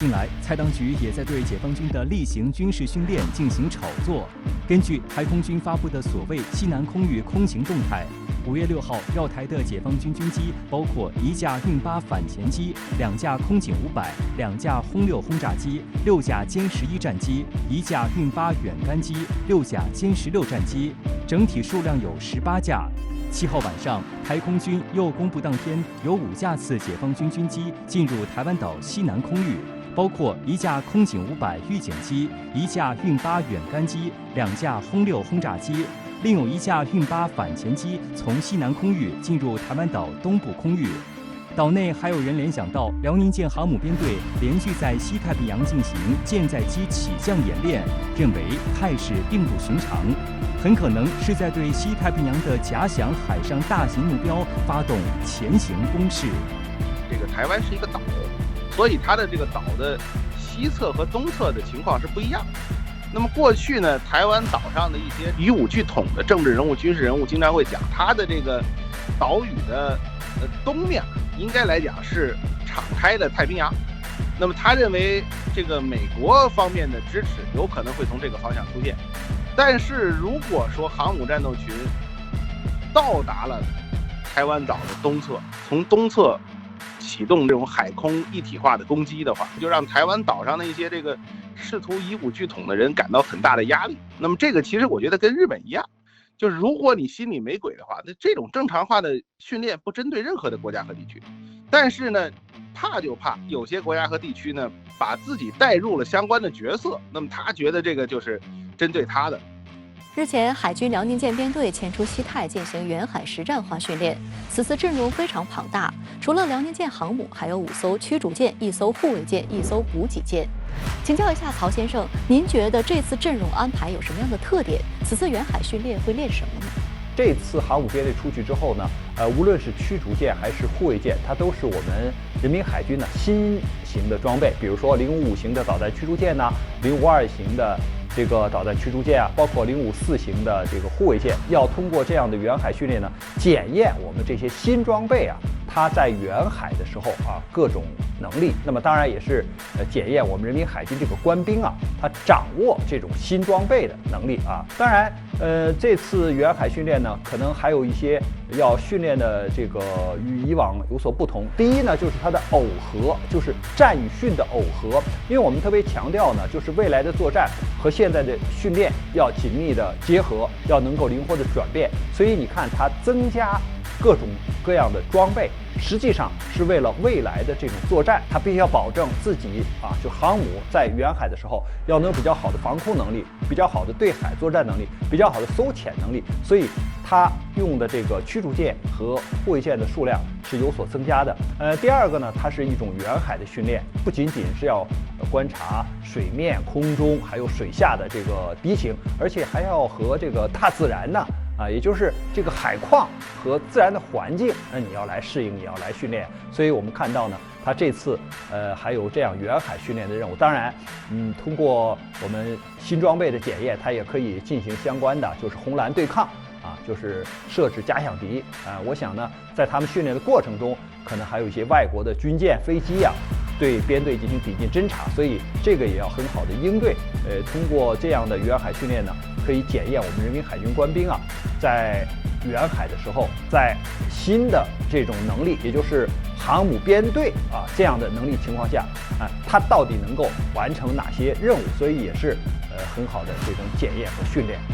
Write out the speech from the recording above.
近来，蔡当局也在对解放军的例行军事训练进行炒作。根据海空军发布的所谓西南空域空行动态，5月6号绕台的解放军军机包括1架运8反潜机、2架空警500、2架轰6轰炸机、6架歼11战机、1架运8远干机、6架歼16战机，整体数量有18架。7号晚上，台空军又公布当天有5架次解放军军机进入台湾岛西南空域。包括1架空警500预警机、1架运8远干机、2架轰6轰炸机，另有1架运8反潜机从西南空域进入台湾岛东部空域。岛内还有人联想到辽宁舰航母编队连续在西太平洋进行舰载机起降演练，认为态势并不寻常，很可能是在对西太平洋的假想海上大型目标发动前行攻势。这个台湾是一个岛，所以它的这个岛的西侧和东侧的情况是不一样的。那么过去呢，台湾岛上的一些语武具统的政治人物、军事人物经常会讲，它的这个岛屿的东面应该来讲是敞开的太平洋。那么他认为这个美国方面的支持有可能会从这个方向出现。但是如果说航母战斗群到达了台湾岛的东侧，从东侧启动这种海空一体化的攻击的话，就让台湾岛上的一些这个试图以武拒统的人感到很大的压力。那么这个其实我觉得跟日本一样，就是如果你心里没鬼的话，那这种正常化的训练不针对任何的国家和地区。但是呢，怕就怕有些国家和地区呢，把自己带入了相关的角色，那么他觉得这个就是针对他的。日前，海军辽宁舰编队前出西太进行远海实战化训练，此次阵容非常庞大，除了辽宁舰航母，还有5艘驱逐舰、1艘护卫舰、1艘补给舰。请教一下曹先生，您觉得这次阵容安排有什么样的特点？此次远海训练会练什么呢？这次航母编队出去之后呢，无论是驱逐舰还是护卫舰，它都是我们人民海军的新型的装备，比如说055型的导弹驱逐舰呢，052型的这个导弹驱逐舰啊，包括054型的这个护卫舰，要通过这样的远海训练呢，检验我们这些新装备啊，它在远海的时候啊各种能力。那么当然也是检验我们人民海军这个官兵啊，他掌握这种新装备的能力啊。当然，这次远海训练呢，可能还有一些要训练的这个与以往有所不同。第一呢，就是它的耦合，就是战与训的耦合，因为我们特别强调呢，就是未来的作战和现在的训练要紧密的结合，要能够灵活的转变。所以你看，它增加各种各样的装备，实际上是为了未来的这种作战，它必须要保证自己啊，就航母在远海的时候要能有比较好的防空能力，比较好的对海作战能力，比较好的搜潜能力。所以它用的这个驱逐舰和护卫舰的数量是有所增加的。第二个呢，它是一种远海的训练，不仅仅是要观察水面、空中还有水下的这个敌情，而且还要和这个大自然呢。也就是这个海况和自然的环境，你要来适应，你要来训练。所以我们看到呢，它这次还有这样远海训练的任务。当然，通过我们新装备的检验，它也可以进行相关的就是红蓝对抗啊，就是设置假想敌啊。我想呢，在他们训练的过程中，可能还有一些外国的军舰、飞机啊，对编队进行抵近侦察，所以这个也要很好的应对。通过这样的远海训练呢，可以检验我们人民海军官兵啊，在远海的时候，在新的这种能力，也就是航母编队啊这样的能力情况下啊，它到底能够完成哪些任务？所以也是很好的这种检验和训练。